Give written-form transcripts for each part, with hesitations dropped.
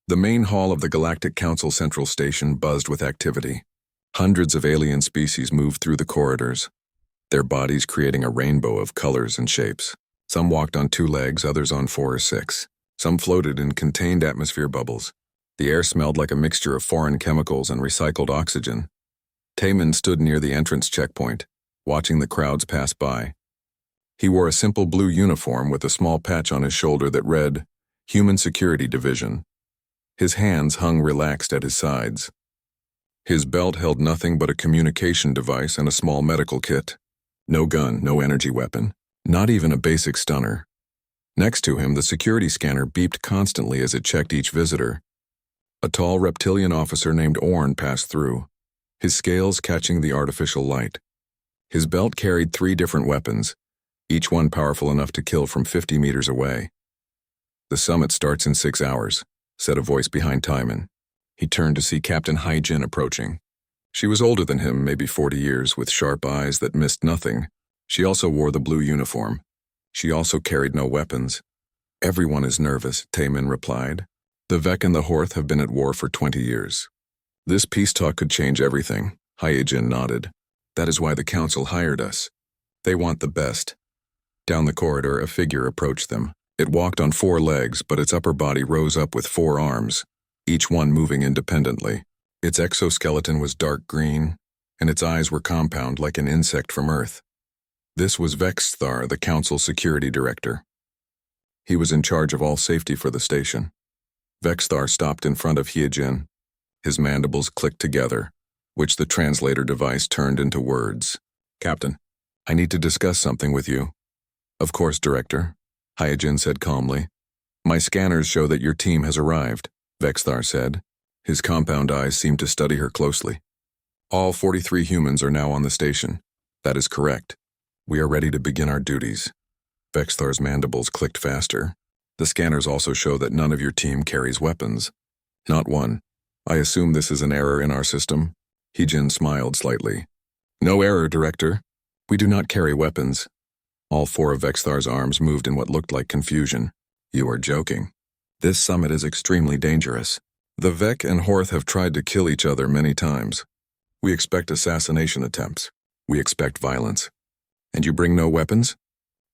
The main hall of the Galactic Council Central Station buzzed with activity. Hundreds of alien species moved through the corridors, their bodies creating a rainbow of colors and shapes. Some walked on 2 legs, others on 4 or 6. Some floated in contained atmosphere bubbles. The air smelled like a mixture of foreign chemicals and recycled oxygen. Taemin stood near the entrance checkpoint, watching the crowds pass by. He wore a simple blue uniform with a small patch on his shoulder that read, Human Security Division. His hands hung relaxed at his sides. His belt held nothing but a communication device and a small medical kit. No gun, no energy weapon, not even a basic stunner. Next to him, the security scanner beeped constantly as it checked each visitor. A tall reptilian officer named Orn passed through, his scales catching the artificial light. His belt carried 3 different weapons, each one powerful enough to kill from 50 meters away. The summit starts in 6 hours, said a voice behind Taemin. He turned to see Captain Hyjin approaching. She was older than him, maybe 40 years, with sharp eyes that missed nothing. She also wore the blue uniform. She also carried no weapons. Everyone is nervous, Taemin replied. The Vec and the Horth have been at war for 20 years. This peace talk could change everything, Hyjin nodded. That is why the council hired us. They want the best. Down the corridor, a figure approached them. It walked on 4 legs, but its upper body rose up with 4 arms, each one moving independently. Its exoskeleton was dark green, and its eyes were compound like an insect from Earth. This was Vexthar, the council security director. He was in charge of all safety for the station. Vexthar stopped in front of Hyjin. His mandibles clicked together, which the translator device turned into words. Captain, I need to discuss something with you. Of course, Director, Hyjin said calmly. My scanners show that your team has arrived, Vexthar said. His compound eyes seemed to study her closely. All 43 humans are now on the station. That is correct. We are ready to begin our duties. Vexthar's mandibles clicked faster. The scanners also show that none of your team carries weapons. Not one. I assume this is an error in our system? Hyjin smiled slightly. No error, Director. We do not carry weapons. All 4 of Vexthar's arms moved in what looked like confusion. You are joking. This summit is extremely dangerous. The Vec and Horth have tried to kill each other many times. We expect assassination attempts. We expect violence. And you bring no weapons?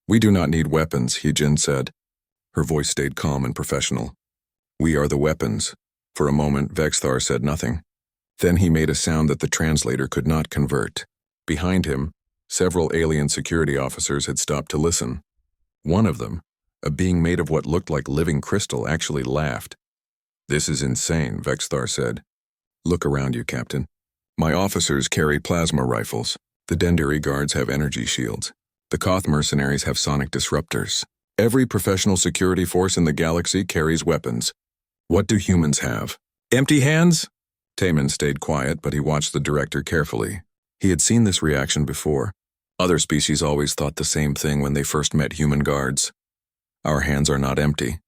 We do not need weapons, Hyjin said. Her voice stayed calm and professional. We are the weapons. For a moment, Vexthar said nothing. Then he made a sound that the translator could not convert. Behind him, several alien security officers had stopped to listen. One of them, a being made of what looked like living crystal, actually laughed. This is insane, Vexthar said. Look around you, Captain. My officers carry plasma rifles. The Dendari guards have energy shields. The Koth mercenaries have sonic disruptors. Every professional security force in the galaxy carries weapons. What do humans have? Empty hands? Taemin stayed quiet, but he watched the director carefully. He had seen this reaction before. Other species always thought the same thing when they first met human guards. Our hands are not empty,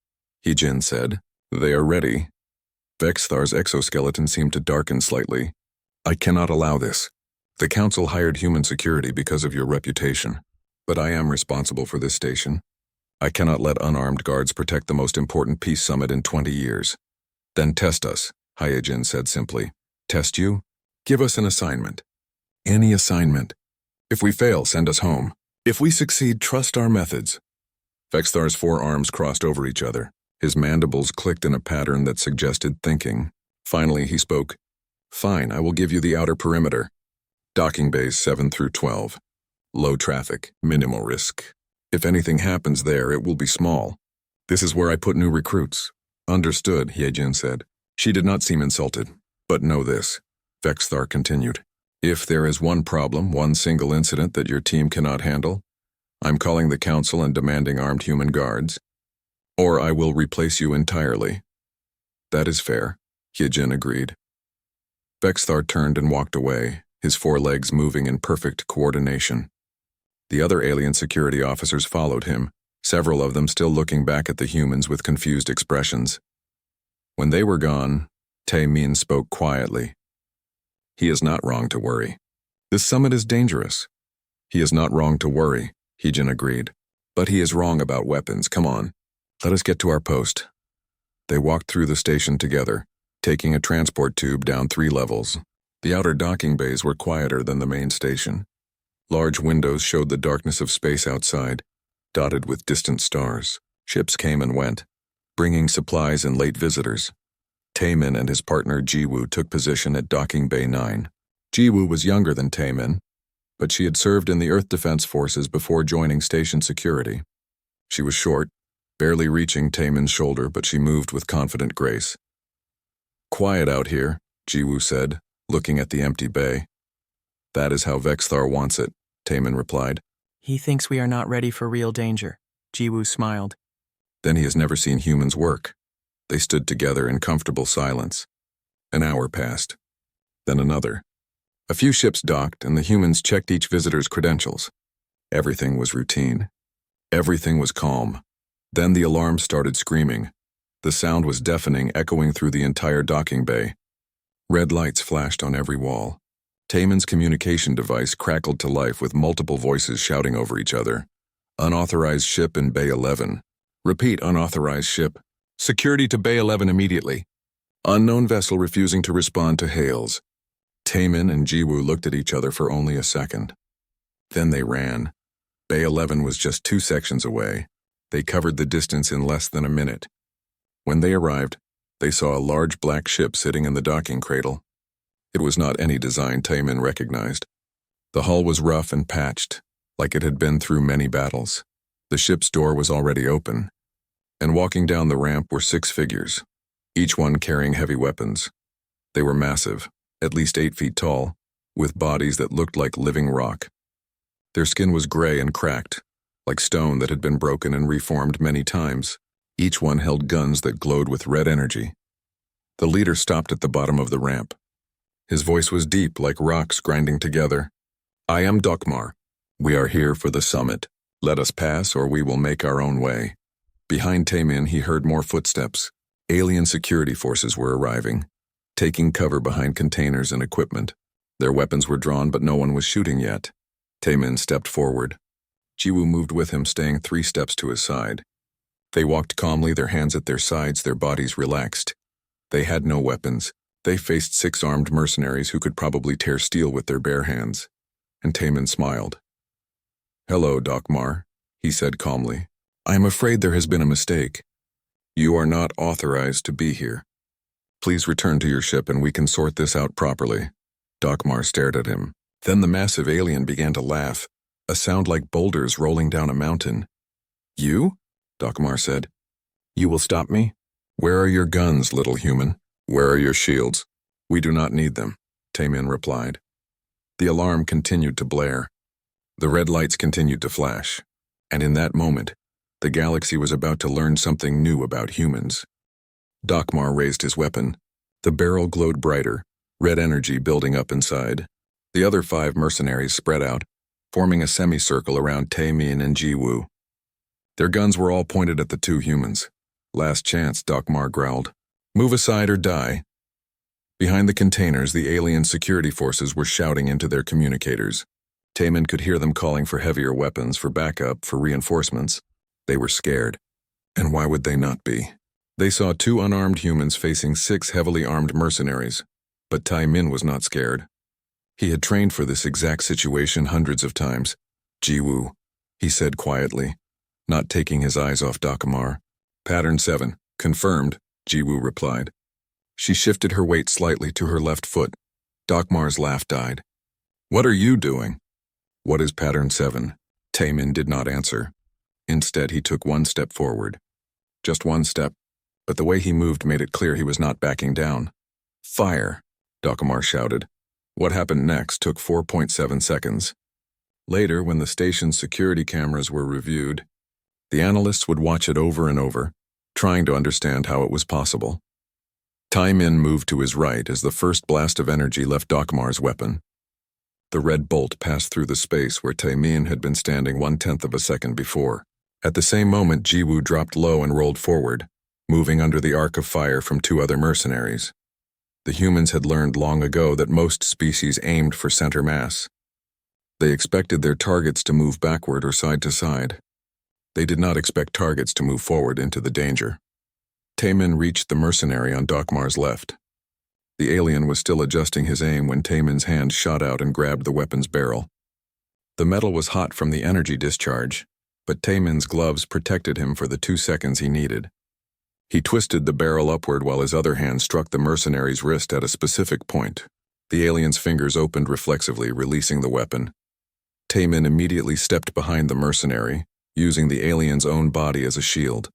Hyjin said. They are ready. Vexthar's exoskeleton seemed to darken slightly. I cannot allow this. The council hired human security because of your reputation, but I am responsible for this station. I cannot let unarmed guards protect the most important peace summit in 20 years. Then test us, Hyjin said simply. Test you? Give us an assignment. Any assignment. If we fail, send us home. If we succeed, trust our methods. Vexthar's 4 arms crossed over each other. His mandibles clicked in a pattern that suggested thinking. Finally, he spoke. Fine, I will give you the outer perimeter. Docking bays 7 through 12. Low traffic, minimal risk. If anything happens there, it will be small. This is where I put new recruits. Understood, Hyjin said. She did not seem insulted. But know this, Vexthar continued. If there is one problem, one single incident that your team cannot handle, I'm calling the council and demanding armed human guards. Or I will replace you entirely. That is fair, Hyjin agreed. Vexthar turned and walked away, his 4 legs moving in perfect coordination. The other alien security officers followed him, several of them still looking back at the humans with confused expressions. When they were gone, Taemin spoke quietly. He is not wrong to worry. This summit is dangerous. He is not wrong to worry, Hyjin agreed. But he is wrong about weapons. Come on. Let us get to our post. They walked through the station together, taking a transport tube down 3 levels. The outer docking bays were quieter than the main station. Large windows showed the darkness of space outside, dotted with distant stars. Ships came and went, bringing supplies and late visitors. Taemin and his partner Jiwoo took position at Docking Bay 9. Jiwoo was younger than Taemin, but she had served in the Earth Defense Forces before joining station security. She was short, barely reaching Taemin's shoulder, but she moved with confident grace. "Quiet out here," Jiwoo said, looking at the empty bay. "That is how Vexthar wants it," Taemin replied. "He thinks we are not ready for real danger," Jiwoo smiled. "Then he has never seen humans work." They stood together in comfortable silence. An hour passed. Then another. A few ships docked, and the humans checked each visitor's credentials. Everything was routine. Everything was calm. Then the alarm started screaming. The sound was deafening, echoing through the entire docking bay. Red lights flashed on every wall. Taemin's communication device crackled to life with multiple voices shouting over each other. "Unauthorized ship in Bay 11. Repeat, unauthorized ship. Security to Bay 11 immediately. Unknown vessel refusing to respond to hails." Taemin and Jiwoo looked at each other for only a second. Then they ran. Bay 11 was just 2 sections away. They covered the distance in less than a minute. When they arrived, they saw a large black ship sitting in the docking cradle. It was not any design Taemin recognized. The hull was rough and patched, like it had been through many battles. The ship's door was already open, and walking down the ramp were 6 figures, each one carrying heavy weapons. They were massive, at least 8 feet tall, with bodies that looked like living rock. Their skin was gray and cracked, like stone that had been broken and reformed many times. Each one held guns that glowed with red energy. The leader stopped at the bottom of the ramp. His voice was deep, like rocks grinding together. "I am Dokmar. We are here for the summit. Let us pass, or we will make our own way." Behind Taemin, he heard more footsteps. Alien security forces were arriving, taking cover behind containers and equipment. Their weapons were drawn, but no one was shooting yet. Taemin stepped forward. Jiwoo moved with him, staying 3 steps to his side. They walked calmly, their hands at their sides, their bodies relaxed. They had no weapons. They faced 6 armed mercenaries who could probably tear steel with their bare hands. And Taemin smiled. "Hello, Dokmar," he said calmly. "I am afraid there has been a mistake. You are not authorized to be here. Please return to your ship and we can sort this out properly." Dokmar stared at him. Then the massive alien began to laugh, a sound like boulders rolling down a mountain. "You?" Dokmar said. "You will stop me? Where are your guns, little human? Where are your shields?" "We do not need them," Taemin replied. The alarm continued to blare. The red lights continued to flash. And in that moment, the galaxy was about to learn something new about humans. Dokmar raised his weapon. The barrel glowed brighter, red energy building up inside. The other 5 mercenaries spread out, forming a semicircle around Taemin and Jiwoo. Their guns were all pointed at the 2 humans. "Last chance," Dokmar growled. "Move aside or die." Behind the containers, the alien security forces were shouting into their communicators. Taemin could hear them calling for heavier weapons, for backup, for reinforcements. They were scared. And why would they not be? They saw 2 unarmed humans facing 6 heavily armed mercenaries. But Taemin was not scared. He had trained for this exact situation hundreds of times. "Jiwoo," he said quietly, not taking his eyes off Dokmar. "Pattern 7, confirmed," Jiwoo replied. She shifted her weight slightly to her left foot. Dokmar's laugh died. "What are you doing?" "What is Pattern 7? Taemin did not answer. Instead, he took 1 step forward. Just 1 step, but the way he moved made it clear he was not backing down. "Fire!" Dokmar shouted. What happened next took 4.7 seconds. Later, when the station's security cameras were reviewed, the analysts would watch it over and over, trying to understand how it was possible. Taemin moved to his right as the first blast of energy left Dokmar's weapon. The red bolt passed through the space where Taemin had been standing 1/10 of a second before. At the same moment, Jiwoo dropped low and rolled forward, moving under the arc of fire from 2 other mercenaries. The humans had learned long ago that most species aimed for center mass. They expected their targets to move backward or side to side. They did not expect targets to move forward into the danger. Taemin reached the mercenary on Dokmar's left. The alien was still adjusting his aim when Taemin's hand shot out and grabbed the weapon's barrel. The metal was hot from the energy discharge, but Taemin's gloves protected him for the 2 seconds he needed. He twisted the barrel upward while his other hand struck the mercenary's wrist at a specific point. The alien's fingers opened reflexively, releasing the weapon. Taemin immediately stepped behind the mercenary, using the alien's own body as a shield.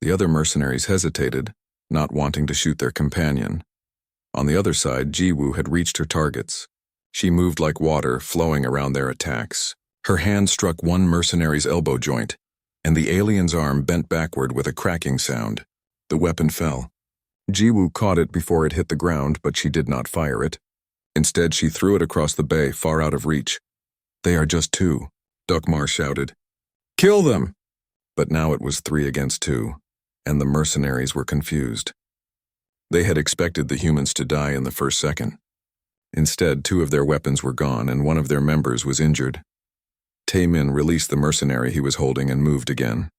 The other mercenaries hesitated, not wanting to shoot their companion. On the other side, Jiwoo had reached her targets. She moved like water, flowing around their attacks. Her hand struck one mercenary's elbow joint, and the alien's arm bent backward with a cracking sound. The weapon fell. Jiwoo caught it before it hit the ground, but she did not fire it. Instead, she threw it across the bay, far out of reach. "They are just 2, Dokmar shouted. "Kill them!" But now it was 3 against 2, and the mercenaries were confused. They had expected the humans to die in the first second. Instead, 2 of their weapons were gone, and one of their members was injured. Taemin released the mercenary he was holding and moved again.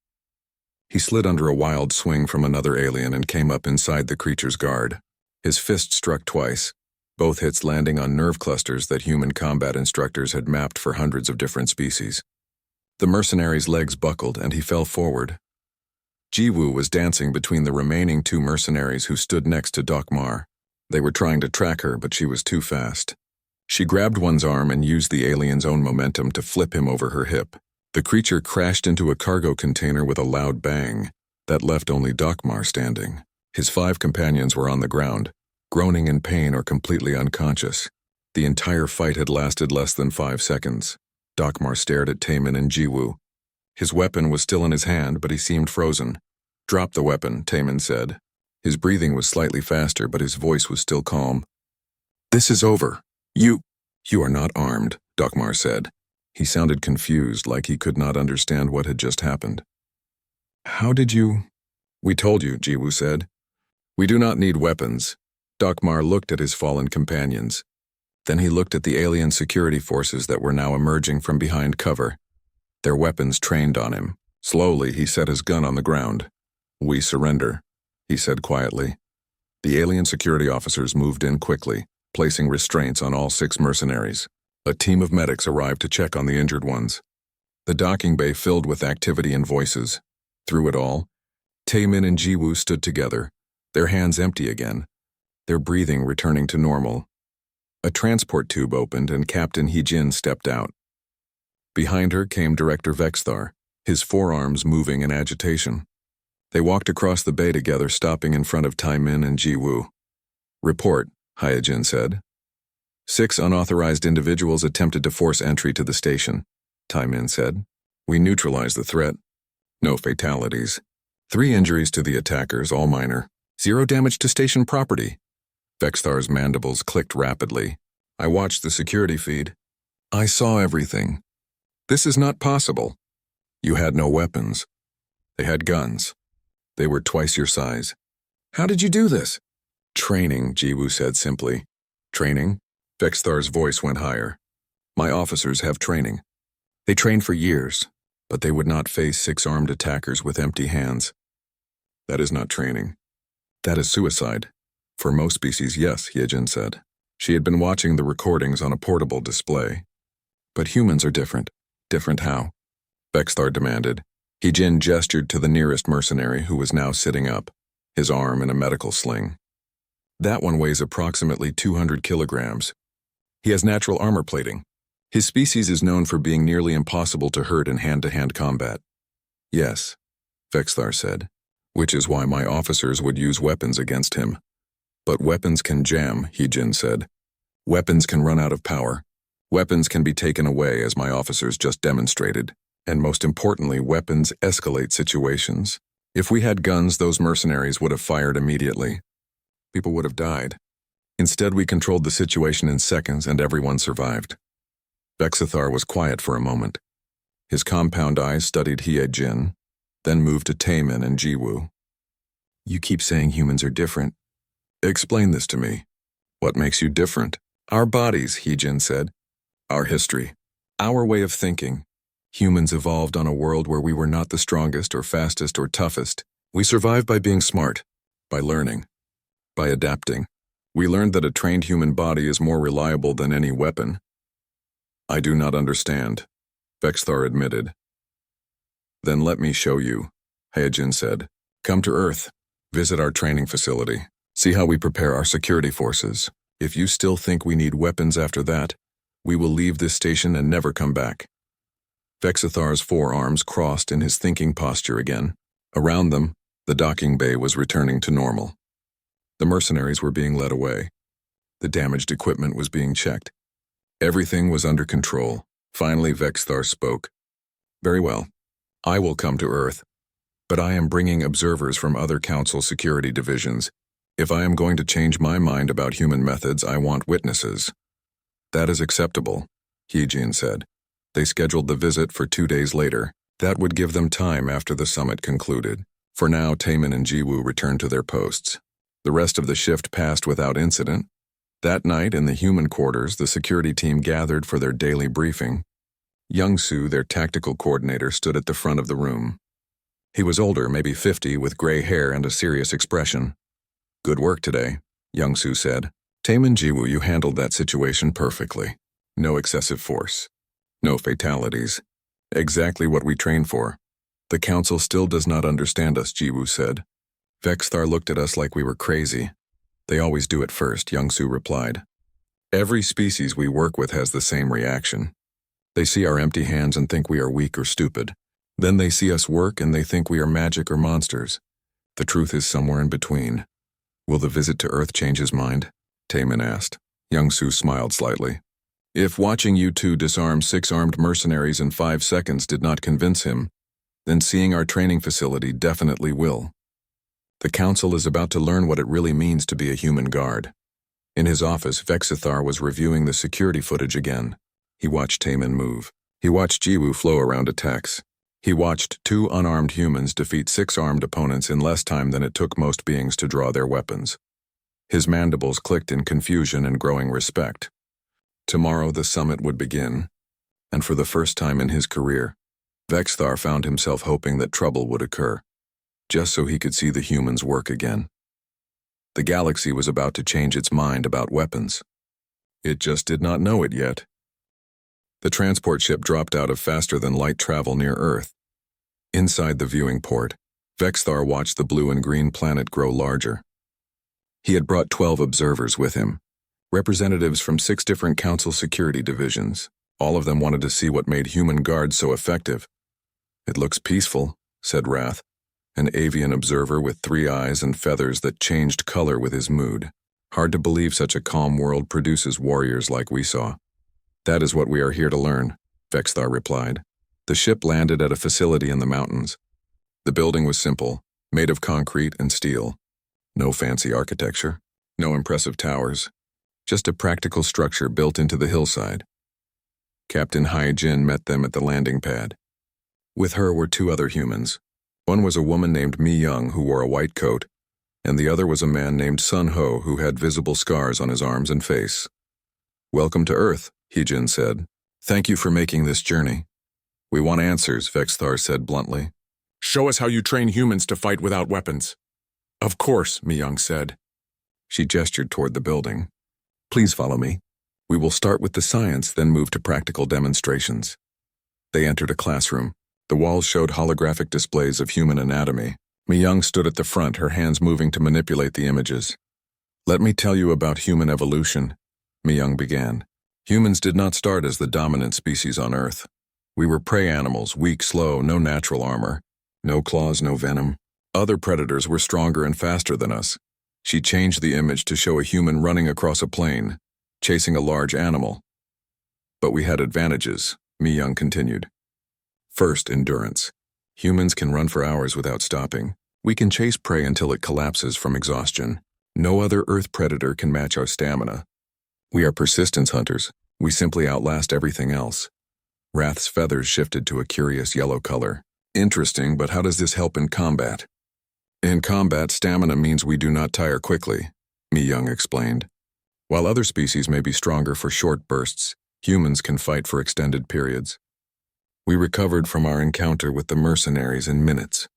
He slid under a wild swing from another alien and came up inside the creature's guard. His fist struck twice, both hits landing on nerve clusters that human combat instructors had mapped for hundreds of different species. The mercenary's legs buckled and he fell forward. Jiwoo was dancing between the remaining 2 mercenaries who stood next to Dokmar. They were trying to track her, but she was too fast. She grabbed one's arm and used the alien's own momentum to flip him over her hip. The creature crashed into a cargo container with a loud bang that left only Dokmar standing. His 5 companions were on the ground, groaning in pain or completely unconscious. The entire fight had lasted less than 5 seconds. Dokmar stared at Taemin and Jiwoo. His weapon was still in his hand, but he seemed frozen. "Drop the weapon," Taemin said. His breathing was slightly faster, but his voice was still calm. "This is over. You are not armed," Dokmar said. He sounded confused, like he could not understand what had just happened. "How did you—" "We told you," Jiwoo said. "We do not need weapons." Dokmar looked at his fallen companions. Then he looked at the alien security forces that were now emerging from behind cover. Their weapons trained on him. Slowly, he set his gun on the ground. "We surrender," he said quietly. The alien security officers moved in quickly, placing restraints on all 6 mercenaries. A team of medics arrived to check on the injured ones. The docking bay filled with activity and voices. Through it all, Taemin and Jiwoo stood together, their hands empty again, their breathing returning to normal. A transport tube opened and Captain Heejin stepped out. Behind her came Director Vexthar, his forearms moving in agitation. They walked across the bay together, stopping in front of Taemin and Jiwoo. "Report," Hyejin said. 6 unauthorized individuals attempted to force entry to the station, Taemin said. "We neutralized the threat. No fatalities. 3 injuries to the attackers, all minor. 0 damage to station property." Vexthar's mandibles clicked rapidly. "I watched the security feed. I saw everything. This is not possible. You had no weapons. They had guns. They were twice your size. How did you do this?" "Training," Jiwoo said simply. "Training?" Vexthar's voice went higher. "My officers have training. They trained for years, but they would not face 6 armed attackers with empty hands. That is not training. That is suicide." "For most species, yes," Hyejin said. She had been watching the recordings on a portable display. "But humans are different." "Different how?" Vexthar demanded. Hyejin gestured to the nearest mercenary, who was now sitting up, his arm in a medical sling. "That one weighs approximately 200 kilograms. He has natural armor plating. His species is known for being nearly impossible to hurt in hand-to-hand combat." "Yes," Vexthar said, "which is why my officers would use weapons against him." "But weapons can jam," Hyejin said. "Weapons can run out of power. Weapons can be taken away, as my officers just demonstrated. And most importantly, weapons escalate situations. If we had guns, those mercenaries would have fired immediately. People would have died. Instead, we controlled the situation in seconds and everyone survived." Vexthar was quiet for a moment. His compound eyes studied Hyejin, then moved to Taemin and Jiwoo. "You keep saying humans are different. Explain this to me. What makes you different?" "Our bodies," Hyejin said. "Our history. Our way of thinking. Humans evolved on a world where we were not the strongest or fastest or toughest. We survived by being smart, By learning. By adapting. We learned that a trained human body is more reliable than any weapon. I do not understand, Vexthar admitted. Then let me show you, Hyojin said. Come to Earth. Visit our training facility. See how we prepare our security forces. If you still think we need weapons after that, we will leave this station and never come back. Vexithar's forearms crossed in his thinking posture again. Around them, the docking bay was returning to normal. The mercenaries were being led away. The damaged equipment was being checked. Everything was under control. Finally, Vexthar spoke. Very well. I will come to Earth, but I am bringing observers from other council security divisions. If I am going to change my mind about human methods, I want witnesses. That is acceptable, Hyojin said. They scheduled the visit for 2 days later. That would give them time after the summit concluded. For now, Taemin and Jiwoo returned to their posts. The rest of the shift passed without incident. That night, in the human quarters, the security team gathered for their daily briefing. Young-soo, their tactical coordinator, stood at the front of the room. He was older, maybe 50, with gray hair and a serious expression. Good work today, Young-soo said. Taemin, Jiwoo, you handled that situation perfectly. No excessive force. No fatalities. Exactly what we trained for. The council still does not understand us, Jiwoo said. Vexthar looked at us like we were crazy. They always do at first, Young-soo replied. Every species we work with has the same reaction. They see our empty hands and think we are weak or stupid. Then they see us work and they think we are magic or monsters. The truth is somewhere in between. Will the visit to Earth change his mind? Taemin asked. Young-soo smiled slightly. If watching you two disarm 6 armed mercenaries in 5 seconds did not convince him, then seeing our training facility definitely will. The council is about to learn what it really means to be a human guard. In his office, Vexithar was reviewing the security footage again. He watched Taemin move. He watched Jiwoo flow around attacks. He watched 2 unarmed humans defeat 6 armed opponents in less time than it took most beings to draw their weapons. His mandibles clicked in confusion and growing respect. Tomorrow the summit would begin, and for the first time in his career, Vexthar found himself hoping that trouble would occur, just so he could see the humans work again. The galaxy was about to change its mind about weapons. It just did not know it yet. The transport ship dropped out of faster-than-light travel near Earth. Inside the viewing port, Vexthar watched the blue and green planet grow larger. He had brought 12 observers with him, representatives from 6 different council security divisions. All of them wanted to see what made human guards so effective. It looks peaceful, said Wrath, an avian observer with 3 eyes and feathers that changed color with his mood. Hard to believe such a calm world produces warriors like we saw. That is what we are here to learn, Vexthar replied. The ship landed at a facility in the mountains. The building was simple, made of concrete and steel. No fancy architecture, no impressive towers, just a practical structure built into the hillside. Captain Hyojin met them at the landing pad. With her were 2 other humans. One was a woman named Mi Young who wore a white coat, and the other was a man named Sun Ho who had visible scars on his arms and face. Welcome to Earth, Hyojin said. Thank you for making this journey. We want answers, Vexthar said bluntly. Show us how you train humans to fight without weapons. Of course, Mi Young said. She gestured toward the building. Please follow me. We will start with the science, then move to practical demonstrations. They entered a classroom. The walls showed holographic displays of human anatomy. Mi Young stood at the front, her hands moving to manipulate the images. Let me tell you about human evolution, Mi Young began. Humans did not start as the dominant species on Earth. We were prey animals, weak, slow, no natural armor. No claws, no venom. Other predators were stronger and faster than us. She changed the image to show a human running across a plain, chasing a large animal. But we had advantages, Mi Young continued. First, endurance. Humans can run for hours without stopping. We can chase prey until it collapses from exhaustion. No other Earth predator can match our stamina. We are persistence hunters. We simply outlast everything else. Wrath's feathers shifted to a curious yellow color. Interesting, but how does this help in combat? In combat, stamina means we do not tire quickly, Mi Young explained. While other species may be stronger for short bursts, humans can fight for extended periods. We recovered from our encounter with the mercenaries in minutes.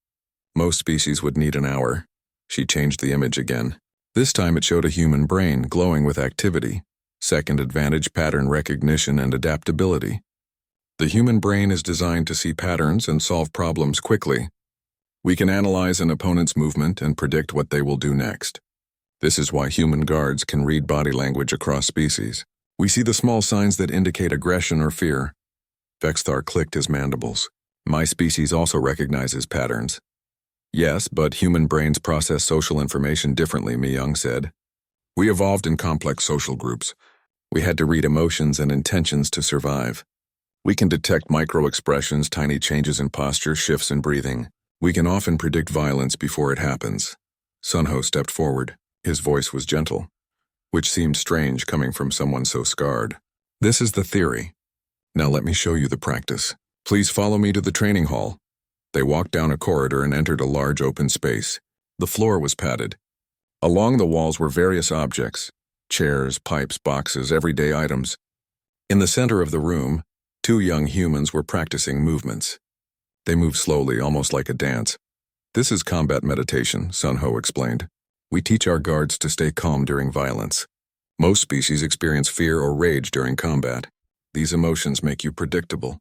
Most species would need an hour. She changed the image again. This time it showed a human brain glowing with activity, second advantage pattern recognition and adaptability. The human brain is designed to see patterns and solve problems quickly. We can analyze an opponent's movement and predict what they will do next. This is why human guards can read body language across species. We see the small signs that indicate aggression or fear. Vexthar clicked his mandibles. My species also recognizes patterns. Yes, but human brains process social information differently, Mi-young said. We evolved in complex social groups. We had to read emotions and intentions to survive. We can detect micro-expressions, tiny changes in posture, shifts in breathing. We can often predict violence before it happens. Sunho stepped forward. His voice was gentle, which seemed strange coming from someone so scarred. This is the theory. Now let me show you the practice. Please follow me to the training hall. They walked down a corridor and entered a large open space. The floor was padded. Along the walls were various objects, chairs, pipes, boxes, everyday items. In the center of the room, 2 young humans were practicing movements. They moved slowly, almost like a dance. This is combat meditation, Sunho explained. We teach our guards to stay calm during violence. Most species experience fear or rage during combat. These emotions make you predictable.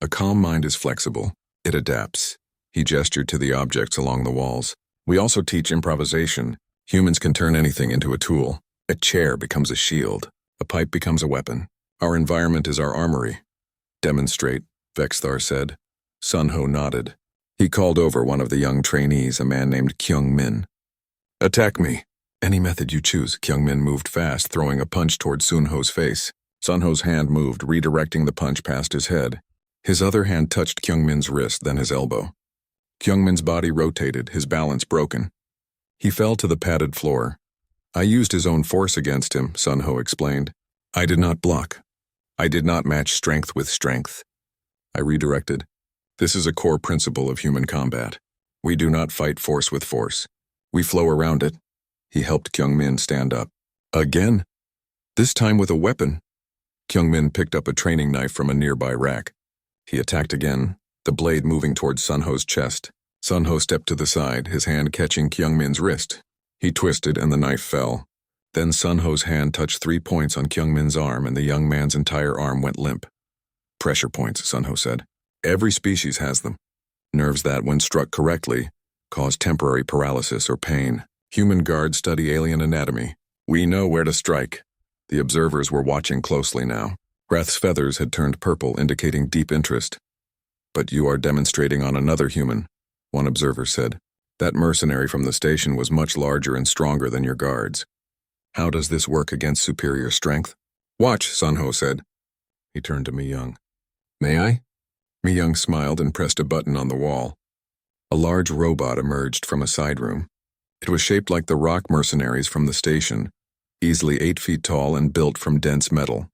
A calm mind is flexible. It adapts. He gestured to the objects along the walls. We also teach improvisation. Humans can turn anything into a tool. A chair becomes a shield. A pipe becomes a weapon. Our environment is our armory. Demonstrate, Vexthar said. Sunho nodded. He called over one of the young trainees, a man named Kyung-min. Attack me. Any method you choose. Kyung-min moved fast, throwing a punch toward Sunho's face. Sunho's hand moved, redirecting the punch past his head. His other hand touched Kyung-min's wrist, then his elbow. Kyung-min's body rotated, his balance broken. He fell to the padded floor. I used his own force against him, Sunho explained. I did not block. I did not match strength with strength. I redirected. This is a core principle of human combat. We do not fight force with force. We flow around it. He helped Kyung-min stand up. Again? This time with a weapon. Kyung-min picked up a training knife from a nearby rack. He attacked again, the blade moving towards Sunho's chest. Sunho stepped to the side, his hand catching Kyung-min's wrist. He twisted and the knife fell. Then Sunho's hand touched 3 points on Kyung-min's arm and the young man's entire arm went limp. Pressure points, Sunho said. Every species has them. Nerves that, when struck correctly, cause temporary paralysis or pain. Human guards study alien anatomy. We know where to strike. The observers were watching closely now. Wrath's feathers had turned purple, indicating deep interest. But you are demonstrating on another human, one observer said. That mercenary from the station was much larger and stronger than your guards. How does this work against superior strength? Watch, Sunho said. He turned to Mi-young. May I? Mi-young smiled and pressed a button on the wall. A large robot emerged from a side room. It was shaped like the rock mercenaries from the station, easily 8 feet tall and built from dense metal.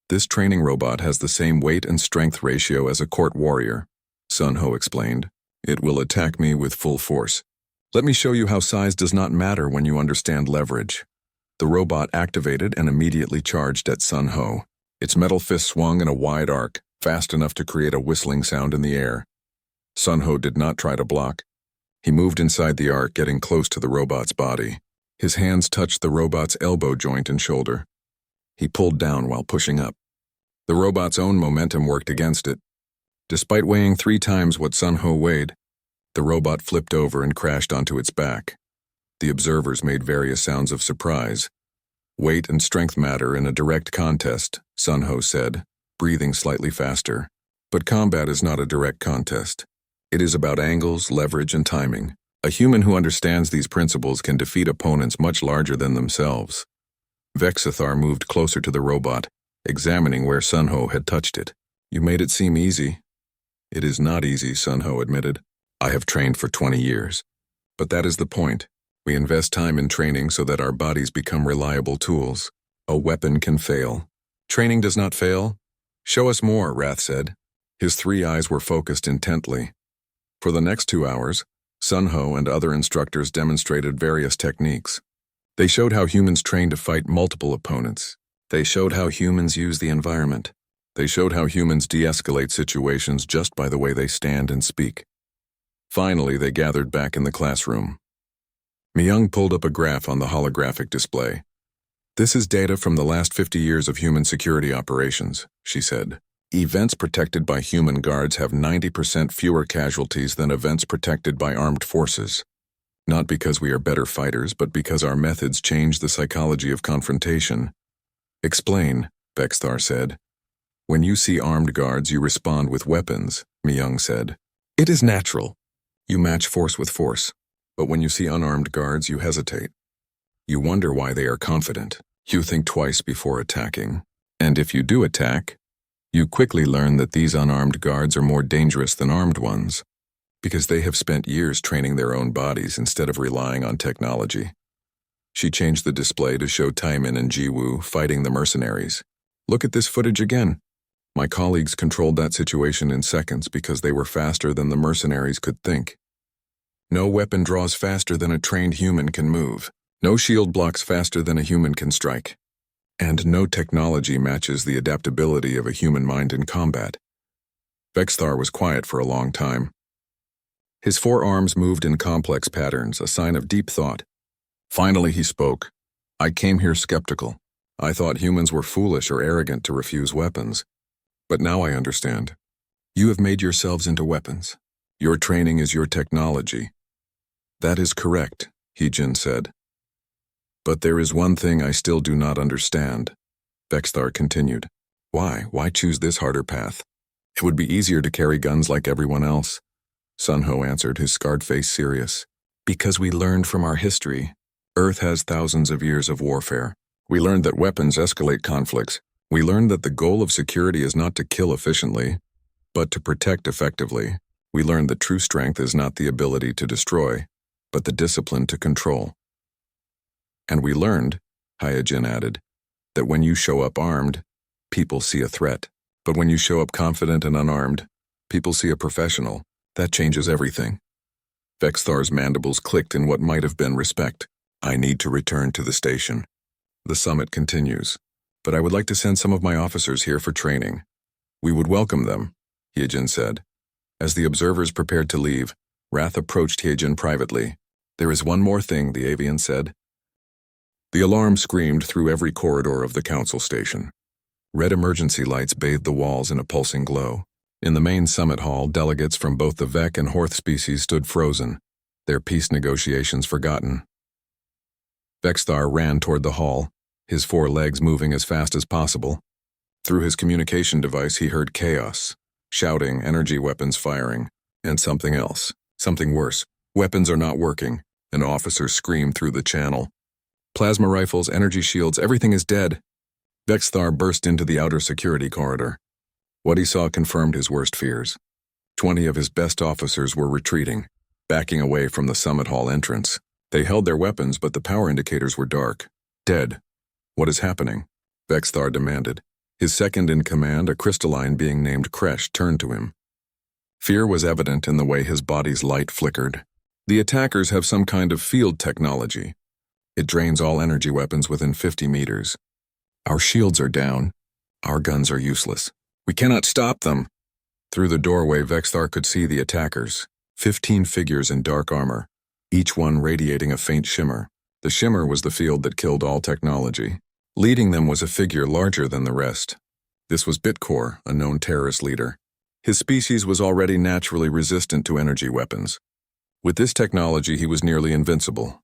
This training robot has the same weight and strength ratio as a court warrior, Sunho explained. It will attack me with full force. Let me show you how size does not matter when you understand leverage. The robot activated and immediately charged at Sunho. Its metal fist swung in a wide arc, fast enough to create a whistling sound in the air. Sunho did not try to block. He moved inside the arc, getting close to the robot's body. His hands touched the robot's elbow joint and shoulder. He pulled down while pushing up. The robot's own momentum worked against it. Despite weighing 3 times what Sunho weighed, the robot flipped over and crashed onto its back. The observers made various sounds of surprise. Weight and strength matter in a direct contest, Sunho said, breathing slightly faster. But combat is not a direct contest. It is about angles, leverage, and timing. A human who understands these principles can defeat opponents much larger than themselves. Vexthar moved closer to the robot, examining where Sunho had touched it. You made it seem easy. It is not easy, Sunho admitted. I have trained for 20 years. But that is the point. We invest time in training so that our bodies become reliable tools. A weapon can fail. Training does not fail. Show us more, Wrath said. His 3 eyes were focused intently. For the next 2 hours, Sunho and other instructors demonstrated various techniques. They showed how humans train to fight multiple opponents. They showed how humans use the environment. They showed how humans de-escalate situations just by the way they stand and speak. Finally, they gathered back in the classroom. Mi-young pulled up a graph on the holographic display. This is data from the last 50 years of human security operations, she said. Events protected by human guards have 90% fewer casualties than events protected by armed forces. Not because we are better fighters, but because our methods change the psychology of confrontation. Explain, Vexthar said. When you see armed guards, you respond with weapons, Mi-young said. It is natural. You match force with force. But when you see unarmed guards, you hesitate. You wonder why they are confident. You think twice before attacking. And if you do attack, you quickly learn that these unarmed guards are more dangerous than armed ones, because they have spent years training their own bodies instead of relying on technology. She changed the display to show Taimin and Jiwoo fighting the mercenaries. Look at this footage again. My colleagues controlled that situation in seconds because they were faster than the mercenaries could think. No weapon draws faster than a trained human can move. No shield blocks faster than a human can strike. And no technology matches the adaptability of a human mind in combat. Vexthar was quiet for a long time. His forearms moved in complex patterns, a sign of deep thought. Finally he spoke. I came here skeptical. I thought humans were foolish or arrogant to refuse weapons. But now I understand. You have made yourselves into weapons. Your training is your technology. That is correct, Heejin said. But there is one thing I still do not understand, Vexthar continued. Why? Why choose this harder path? It would be easier to carry guns like everyone else. Sunho answered, his scarred face serious. Because we learned from our history. Earth has thousands of years of warfare. We learned that weapons escalate conflicts. We learned that the goal of security is not to kill efficiently, but to protect effectively. We learned that true strength is not the ability to destroy, but the discipline to control. And we learned, Hyojin added, that when you show up armed, people see a threat. But when you show up confident and unarmed, people see a professional. That changes everything. Vexthar's mandibles clicked in what might have been respect. I need to return to the station. The summit continues, but I would like to send some of my officers here for training. We would welcome them, Hyojin said. As the observers prepared to leave, Wrath approached Hyojin privately. There is one more thing, the avian said. The alarm screamed through every corridor of the council station. Red emergency lights bathed the walls in a pulsing glow. In the main summit hall, delegates from both the Vec and Horth species stood frozen, their peace negotiations forgotten. Vexthar ran toward the hall, his 4 legs moving as fast as possible. Through his communication device, he heard chaos, shouting, energy weapons firing, and something else, something worse. Weapons are not working, an officer screamed through the channel. Plasma rifles, energy shields, everything is dead. Vexthar burst into the outer security corridor. What he saw confirmed his worst fears. 20 of his best officers were retreating, backing away from the summit hall entrance. They held their weapons, but the power indicators were dark. Dead. What is happening? Vexthar demanded. His second in command, a crystalline being named Kresh, turned to him. Fear was evident in the way his body's light flickered. The attackers have some kind of field technology. It drains all energy weapons within 50 meters. Our shields are down. Our guns are useless. We cannot stop them. Through the doorway, Vexthar could see the attackers, 15 figures in dark armor, each one radiating a faint shimmer. The shimmer was the field that killed all technology. Leading them was a figure larger than the rest. This was Bitcore, a known terrorist leader. His species was already naturally resistant to energy weapons. With this technology, he was nearly invincible.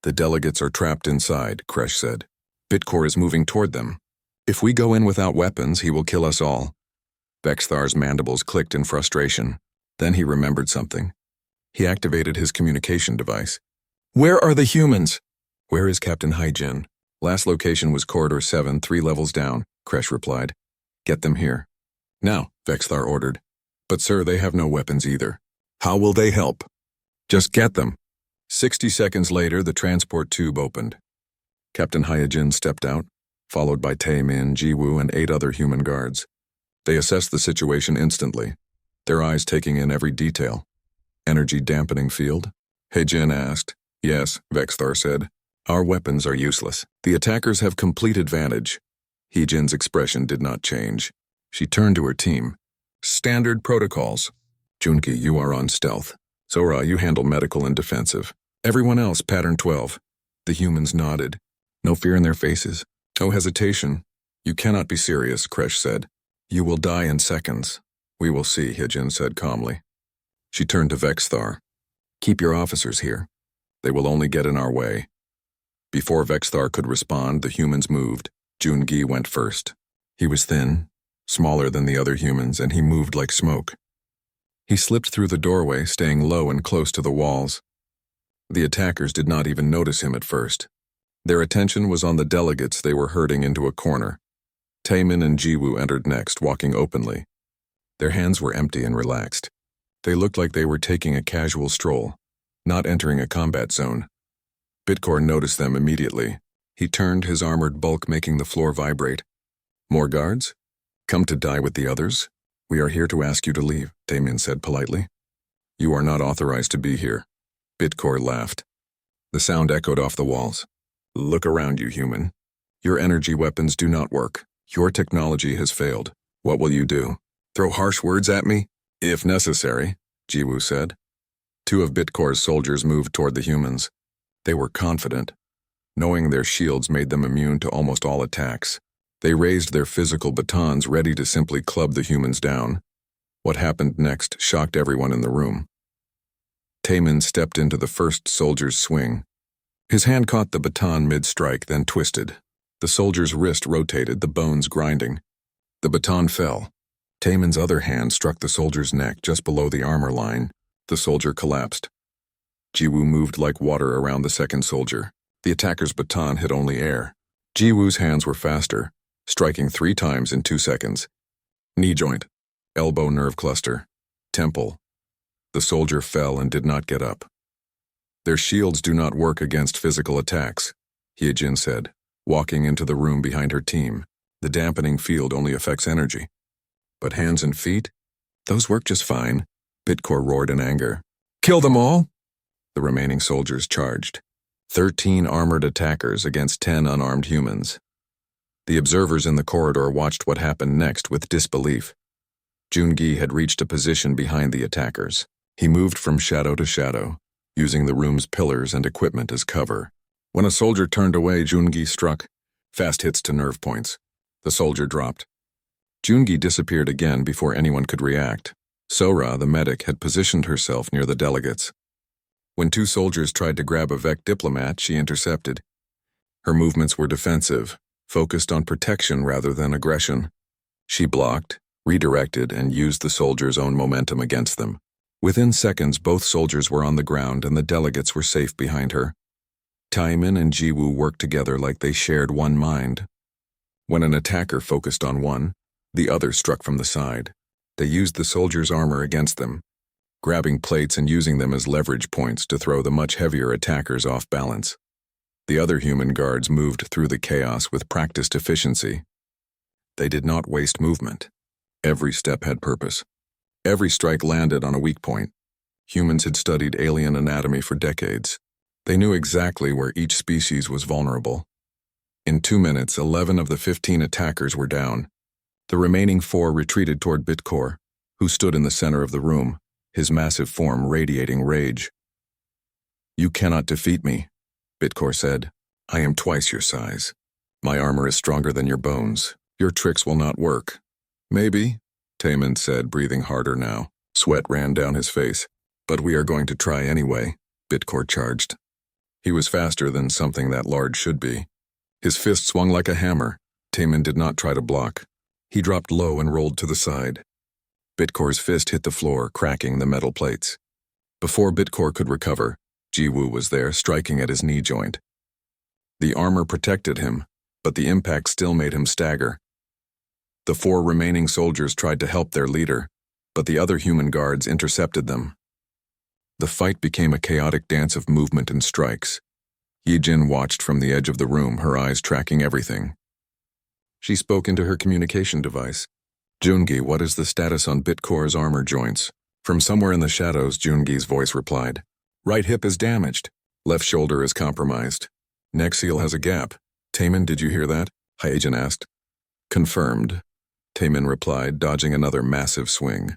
The delegates are trapped inside, Kresh said. Bitcore is moving toward them. If we go in without weapons, he will kill us all. Vexthar's mandibles clicked in frustration. Then he remembered something. He activated his communication device. Where are the humans? Where is Captain Hyojin? Last location was Corridor 7, 3 levels down, Kresh replied. Get them here. Now, Vexthar ordered. But sir, they have no weapons either. How will they help? Just get them. 60 seconds later, the transport tube opened. Captain Hyojin stepped out, followed by Taemin, Jiwoo, and 8 other human guards. They assessed the situation instantly, their eyes taking in every detail. Energy dampening field? Hyojin asked. Yes, Vexthar said. Our weapons are useless. The attackers have complete advantage. Hyojin's expression did not change. She turned to her team. Standard protocols. Junki, you are on stealth. Sora, you handle medical and defensive. Everyone else, pattern 12. The humans nodded. No fear in their faces. No hesitation. You cannot be serious, Kresh said. You will die in seconds. We will see, Hijin said calmly. She turned to Vexthar. Keep your officers here. They will only get in our way. Before Vexthar could respond, the humans moved. Jungi went first. He was thin, smaller than the other humans, and he moved like smoke. He slipped through the doorway, staying low and close to the walls. The attackers did not even notice him at first. Their attention was on the delegates they were herding into a corner. Taemin and Jiwoo entered next, walking openly. Their hands were empty and relaxed. They looked like they were taking a casual stroll, not entering a combat zone. Bitcore noticed them immediately. He turned, his armored bulk making the floor vibrate. More guards? Come to die with the others? We are here to ask you to leave, Taemin said politely. You are not authorized to be here. Bitcore laughed. The sound echoed off the walls. Look around you, human. Your energy weapons do not work. Your technology has failed. What will you do? Throw harsh words at me? If necessary, Jiwoo said. Two of Bitcore's soldiers moved toward the humans. They were confident. Knowing their shields made them immune to almost all attacks. They raised their physical batons ready to simply club the humans down. What happened next shocked everyone in the room. Taemin stepped into the first soldier's swing. His hand caught the baton mid-strike, then twisted. The soldier's wrist rotated, the bones grinding. The baton fell. Taemin's other hand struck the soldier's neck just below the armor line. The soldier collapsed. Jiwoo moved like water around the second soldier. The attacker's baton hit only air. Jiwoo's hands were faster, striking 3 times in 2 seconds. Knee joint, elbow nerve cluster, temple. The soldier fell and did not get up. Their shields do not work against physical attacks, Hyejin said, walking into the room behind her team. The dampening field only affects energy. But hands and feet? Those work just fine, Bitcore roared in anger. Kill them all! The remaining soldiers charged. 13 armored attackers against 10 unarmed humans. The observers in the corridor watched what happened next with disbelief. Jungi had reached a position behind the attackers. He moved from shadow to shadow, using the room's pillars and equipment as cover. When a soldier turned away, Jungi struck. Fast hits to nerve points. The soldier dropped. Jungi disappeared again before anyone could react. Sora, the medic, had positioned herself near the delegates. When 2 soldiers tried to grab a Vec diplomat, she intercepted. Her movements were defensive, focused on protection rather than aggression. She blocked, redirected, and used the soldiers' own momentum against them. Within seconds, both soldiers were on the ground and the delegates were safe behind her. Taemin and Jiwoo worked together like they shared one mind. When an attacker focused on one, the other struck from the side. They used the soldiers' armor against them, grabbing plates and using them as leverage points to throw the much heavier attackers off balance. The other human guards moved through the chaos with practiced efficiency. They did not waste movement. Every step had purpose. Every strike landed on a weak point. Humans had studied alien anatomy for decades. They knew exactly where each species was vulnerable. In 2 minutes, 11 of the 15 attackers were down. The remaining 4 retreated toward Bitcore, who stood in the center of the room, his massive form radiating rage. You cannot defeat me, Bitcore said. I am twice your size. My armor is stronger than your bones. Your tricks will not work. Maybe, Taemin said, breathing harder now. Sweat ran down his face. But we are going to try anyway, Bitcore charged. He was faster than something that large should be. His fist swung like a hammer. Taemin did not try to block. He dropped low and rolled to the side. Bitcore's fist hit the floor, cracking the metal plates. Before Bitcore could recover, Jiwoo was there, striking at his knee joint. The armor protected him, but the impact still made him stagger. The 4 remaining soldiers tried to help their leader, but the other human guards intercepted them. The fight became a chaotic dance of movement and strikes. Hyejin watched from the edge of the room, her eyes tracking everything. She spoke into her communication device. Jungi, what is the status on Bitcore's armor joints? From somewhere in the shadows, Jungi's voice replied. Right hip is damaged. Left shoulder is compromised. Neck seal has a gap. Taemin, did you hear that? Hyejin asked. Confirmed, Taemin replied, dodging another massive swing.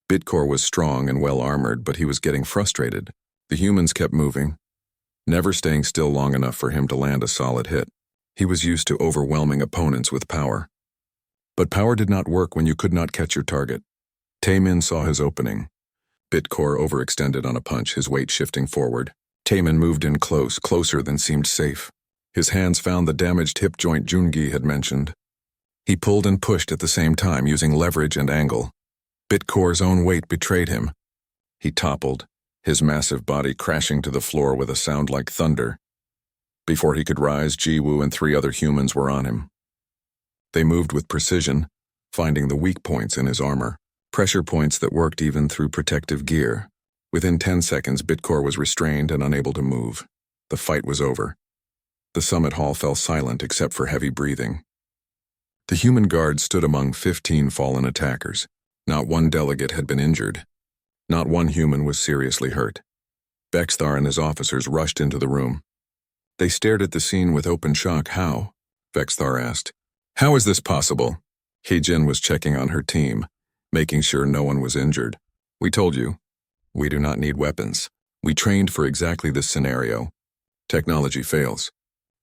Bitcore was strong and well armored, but he was getting frustrated. The humans kept moving, never staying still long enough for him to land a solid hit. He was used to overwhelming opponents with power. But power did not work when you could not catch your target. Taemin saw his opening. Bitcore overextended on a punch, his weight shifting forward. Taemin moved in close, closer than seemed safe. His hands found the damaged hip joint Jungi had mentioned. He pulled and pushed at the same time, using leverage and angle. Bitcore's own weight betrayed him. He toppled, his massive body crashing to the floor with a sound like thunder. Before he could rise, Jiwoo and 3 other humans were on him. They moved with precision, finding the weak points in his armor, pressure points that worked even through protective gear. Within 10 seconds, Bitcore was restrained and unable to move. The fight was over. The summit hall fell silent except for heavy breathing. The human guard stood among 15 fallen attackers. Not one delegate had been injured. Not one human was seriously hurt. Vexthar and his officers rushed into the room. They stared at the scene with open shock. How? Vexthar asked. How is this possible? Heejin was checking on her team, making sure no one was injured. We told you. We do not need weapons. We trained for exactly this scenario. Technology fails.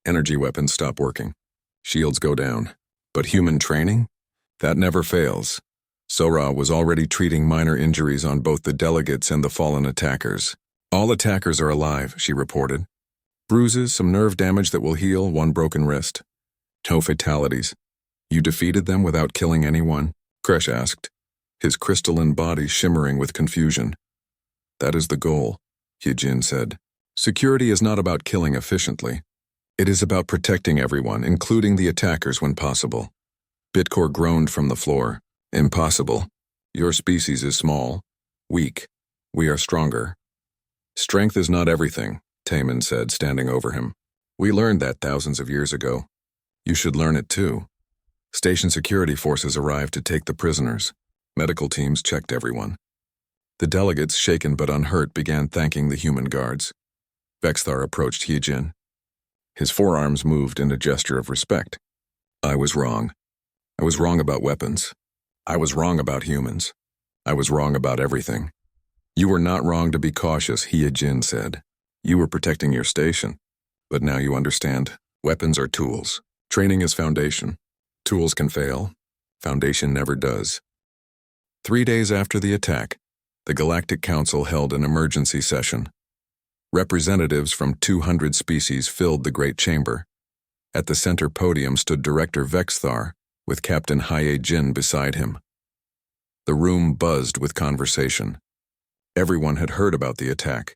Energy weapons stop working. Shields go down. But human training? That never fails. Sora was already treating minor injuries on both the delegates and the fallen attackers. All attackers are alive, she reported. Bruises, some nerve damage that will heal, 1 broken wrist. No fatalities. You defeated them without killing anyone? Kresh asked, his crystalline body shimmering with confusion. That is the goal, Hyejin said. Security is not about killing efficiently. It is about protecting everyone, including the attackers when possible. Bitcore groaned from the floor. Impossible. Your species is small, weak. We are stronger. Strength is not everything, Taemin said, standing over him. We learned that thousands of years ago. You should learn it too. Station security forces arrived to take the prisoners. Medical teams checked everyone. The delegates, shaken but unhurt, began thanking the human guards. Vexthar approached Hyejin. His forearms moved in a gesture of respect. I was wrong. I was wrong about weapons. I was wrong about humans. I was wrong about everything. You were not wrong to be cautious, Hyejin said. You were protecting your station. But now you understand. Weapons are tools. Training is foundation. Tools can fail. Foundation never does. 3 days after the attack, the Galactic Council held an emergency session. Representatives from 200 species filled the Great Chamber. At the center podium stood Director Vexthar, with Captain Hyejin beside him. The room buzzed with conversation. Everyone had heard about the attack.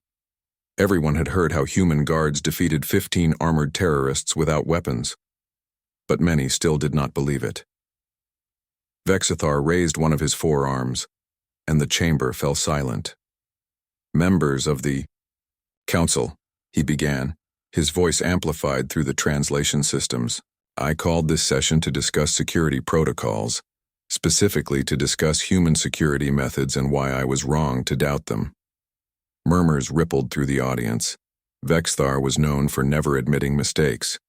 Everyone had heard how human guards defeated 15 armored terrorists without weapons. But many still did not believe it. Vexthar raised one of his forearms, and the chamber fell silent. Members of the Council, he began, his voice amplified through the translation systems. I called this session to discuss security protocols, specifically to discuss human security methods and why I was wrong to doubt them. Murmurs rippled through the audience. Vexthar was known for never admitting mistakes.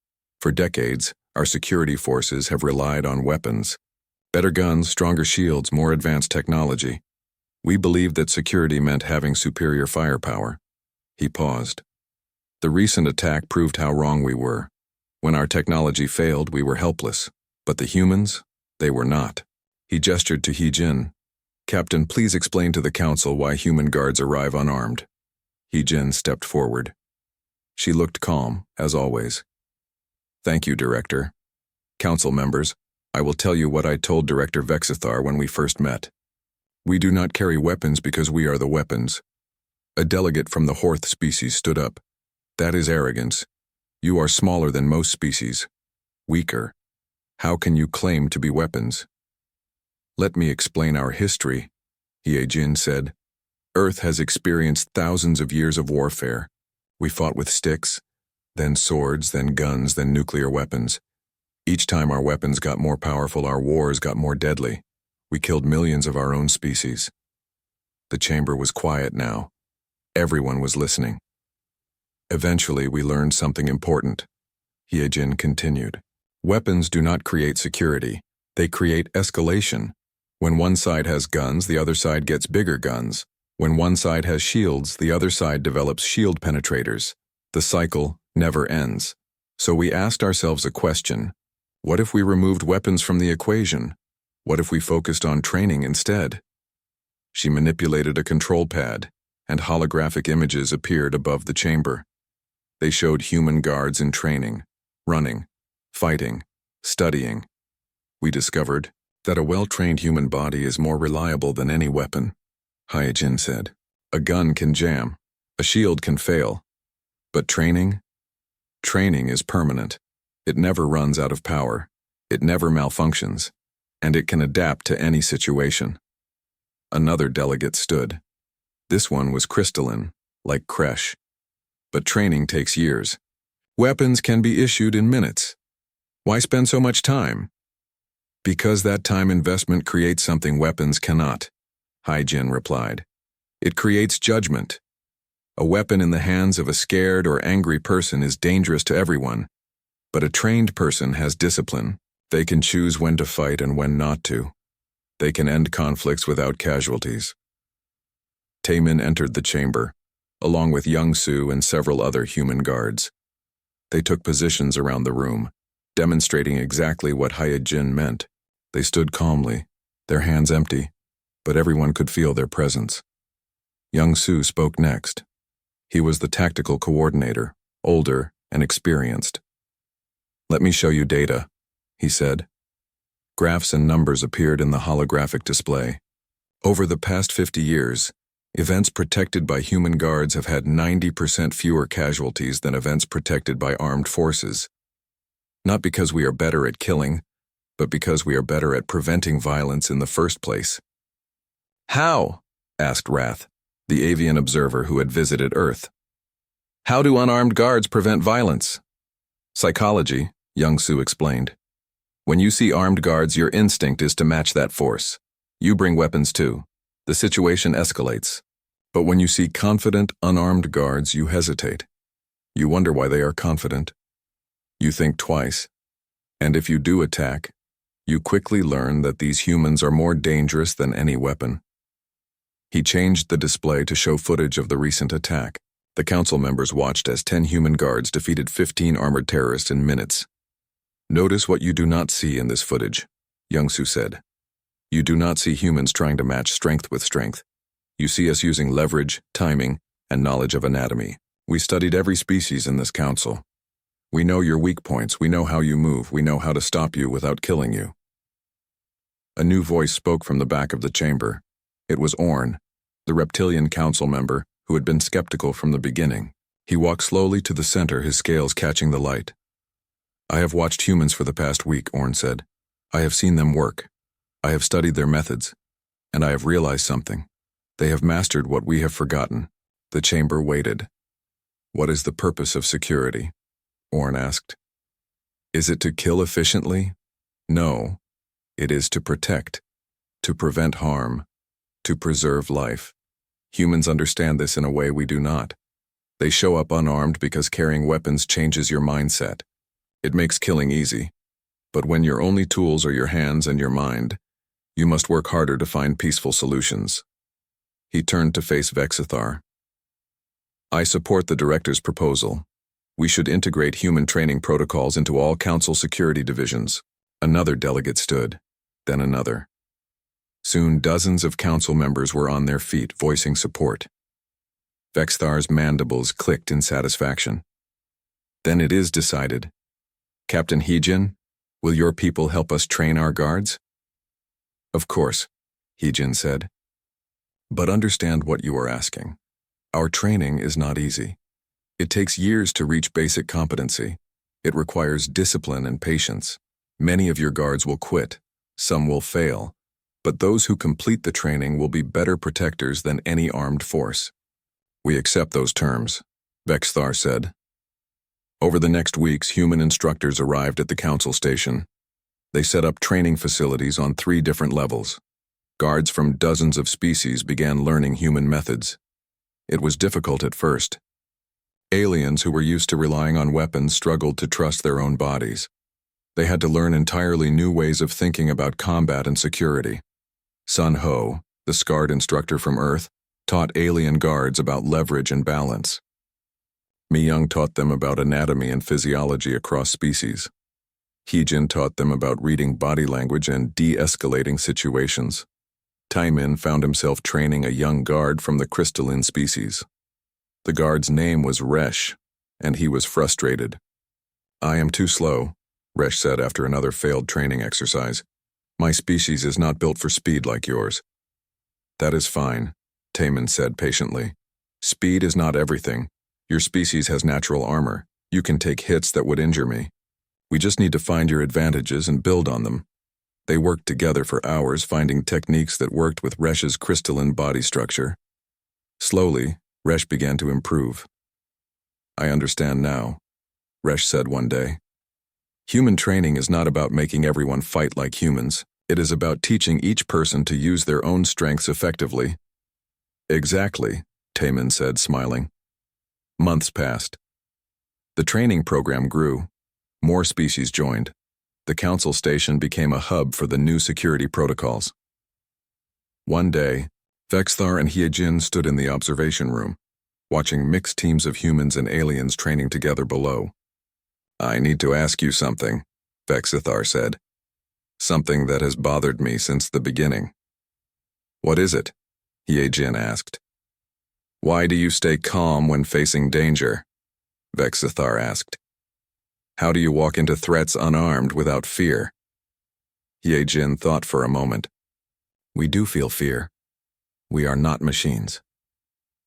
For decades, our security forces have relied on weapons. Better guns, stronger shields, more advanced technology. We believed that security meant having superior firepower. He paused. The recent attack proved how wrong we were. When our technology failed, we were helpless. But the humans, they were not. He gestured to Hyejin. Captain, please explain to the Council why human guards arrive unarmed. Hyejin stepped forward. She looked calm, as always. Thank you, Director. Council members, I will tell you what I told Director Vexthar when we first met. We do not carry weapons because we are the weapons. A delegate from the Horth species stood up. That is arrogance. You are smaller than most species. Weaker. How can you claim to be weapons? Let me explain our history, Hyejin said. Earth has experienced thousands of years of warfare. We fought with sticks, then swords, then guns, then nuclear weapons. Each time our weapons got more powerful, our wars got more deadly. We killed millions of our own species. The chamber was quiet now. Everyone was listening. Eventually, we learned something important. Hyejin continued. Weapons do not create security. They create escalation. When one side has guns, the other side gets bigger guns. When one side has shields, the other side develops shield penetrators. The cycle never ends. So we asked ourselves a question. What if we removed weapons from the equation? What if we focused on training instead? She manipulated a control pad, and holographic images appeared above the chamber. They showed human guards in training, running, fighting, studying. We discovered that a well-trained human body is more reliable than any weapon. Hyojin said, a gun can jam, a shield can fail. But training? Training is permanent. It never runs out of power. It never malfunctions. And it can adapt to any situation. Another delegate stood. This one was crystalline, like Kresh. But training takes years. Weapons can be issued in minutes. Why spend so much time? Because that time investment creates something weapons cannot, Hyojin replied. It creates judgment. A weapon in the hands of a scared or angry person is dangerous to everyone, but a trained person has discipline. They can choose when to fight and when not to. They can end conflicts without casualties. Taemin entered the chamber, along with Young-Soo and several other human guards. They took positions around the room, demonstrating exactly what Hyojin meant. They stood calmly, their hands empty, but everyone could feel their presence. Young-Soo spoke next. He was the tactical coordinator, older and experienced. Let me show you data, he said. Graphs and numbers appeared in the holographic display. Over the past 50 years, events protected by human guards have had 90% fewer casualties than events protected by armed forces. Not because we are better at killing, but because we are better at preventing violence in the first place. How? Asked Wrath, the avian observer who had visited Earth. How do unarmed guards prevent violence? Psychology, Young-Soo explained. When you see armed guards, your instinct is to match that force. You bring weapons too. The situation escalates. But when you see confident, unarmed guards, you hesitate. You wonder why they are confident. You think twice. And if you do attack, you quickly learn that these humans are more dangerous than any weapon. He changed the display to show footage of the recent attack. The council members watched as 10 human guards defeated 15 armored terrorists in minutes. Notice what you do not see in this footage, Young-Soo said. You do not see humans trying to match strength with strength. You see us using leverage, timing, and knowledge of anatomy. We studied every species in this council. We know your weak points, we know how you move, we know how to stop you without killing you. A new voice spoke from the back of the chamber. It was Orn, the reptilian council member who had been skeptical from the beginning. He walked slowly to the center, his scales catching the light. I have watched humans for the past week, Orn said. I have seen them work. I have studied their methods. And I have realized something. They have mastered what we have forgotten. The chamber waited. What is the purpose of security? Orn asked. Is it to kill efficiently? No. It is to protect, to prevent harm, to preserve life. Humans understand this in a way we do not. They show up unarmed because carrying weapons changes your mindset. It makes killing easy. But when your only tools are your hands and your mind, you must work harder to find peaceful solutions. He turned to face Vexithar. I support the director's proposal. We should integrate human training protocols into all council security divisions. Another delegate stood, then another. Soon dozens of council members were on their feet, voicing support. Vexthar's mandibles clicked in satisfaction. Then it is decided. Captain Hyojin, will your people help us train our guards? Of course, Hyojin said. But understand what you are asking. Our training is not easy. It takes years to reach basic competency. It requires discipline and patience. Many of your guards will quit. Some will fail. But those who complete the training will be better protectors than any armed force. We accept those terms, Vexthar said. Over the next weeks, human instructors arrived at the council station. They set up training facilities on 3 different levels. Guards from dozens of species began learning human methods. It was difficult at first. Aliens who were used to relying on weapons struggled to trust their own bodies. They had to learn entirely new ways of thinking about combat and security. Sun Ho, the scarred instructor from Earth, taught alien guards about leverage and balance. Mi-young taught them about anatomy and physiology across species. Hee-jin taught them about reading body language and de-escalating situations. Tai-min found himself training a young guard from the crystalline species. The guard's name was Resh, and he was frustrated. "I am too slow," Resh said after another failed training exercise. "My species is not built for speed like yours." "That is fine," Tai-min said patiently. "Speed is not everything. Your species has natural armor. You can take hits that would injure me. We just need to find your advantages and build on them." They worked together for hours, finding techniques that worked with Resh's crystalline body structure. Slowly, Resh began to improve. "I understand now," Resh said one day. "Human training is not about making everyone fight like humans. It is about teaching each person to use their own strengths effectively." "Exactly," Tai-min said, smiling. Months passed. The training program grew. More species joined. The council station became a hub for the new security protocols. One day, Vexthar and Hee-jin stood in the observation room, watching mixed teams of humans and aliens training together below. "I need to ask you something," Vexthar said. "Something that has bothered me since the beginning." "What is it?" Hee-jin asked. "Why do you stay calm when facing danger?" Vexthar asked. "How do you walk into threats unarmed without fear?" Hee-jin thought for a moment. "We do feel fear. We are not machines.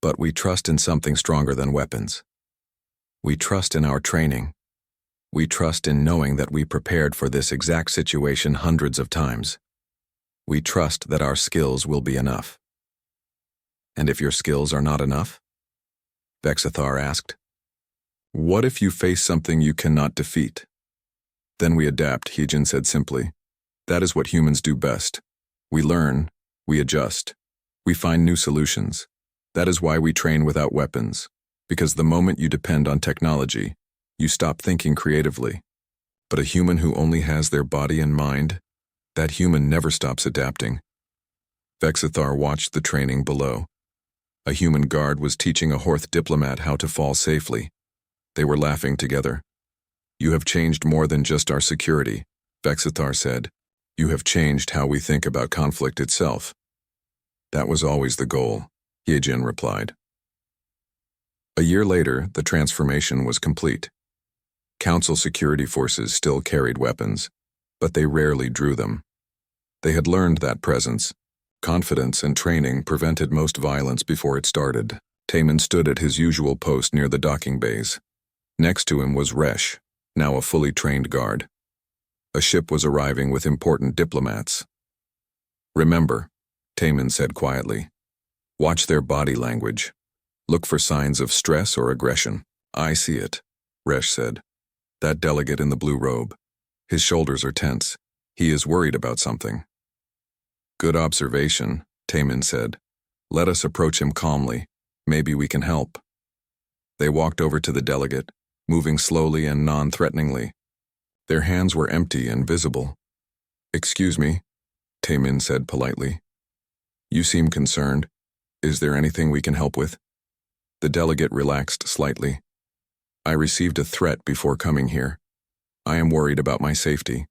But we trust in something stronger than weapons. We trust in our training. We trust in knowing that we prepared for this exact situation hundreds of times. We trust that our skills will be enough." "And if your skills are not enough?" Vexthar asked. "What if you face something you cannot defeat?" "Then we adapt," Hee-jin said simply. "That is what humans do best. We learn, we adjust, we find new solutions. That is why we train without weapons, because the moment you depend on technology, you stop thinking creatively. But a human who only has their body and mind, that human never stops adapting." Vexthar watched the training below. A human guard was teaching a Horth diplomat how to fall safely. They were laughing together. "You have changed more than just our security," Vexthar said. "You have changed how we think about conflict itself." "That was always the goal," Hee-jin replied. A year later, the transformation was complete. Council security forces still carried weapons, but they rarely drew them. They had learned that presence, confidence, and training prevented most violence before it started. Tai-min stood at his usual post near the docking bays. Next to him was Resh, now a fully trained guard. A ship was arriving with important diplomats. "Remember," Tai-min said quietly, "watch their body language. Look for signs of stress or aggression." "I see it," Resh said. "That delegate in the blue robe. His shoulders are tense. He is worried about something." "Good observation," Tai-min said. "Let us approach him calmly. Maybe we can help." They walked over to the delegate, moving slowly and non-threateningly. Their hands were empty and visible. "Excuse me," Tai-min said politely. "You seem concerned. Is there anything we can help with?" The delegate relaxed slightly. "I received a threat before coming here. I am worried about my safety.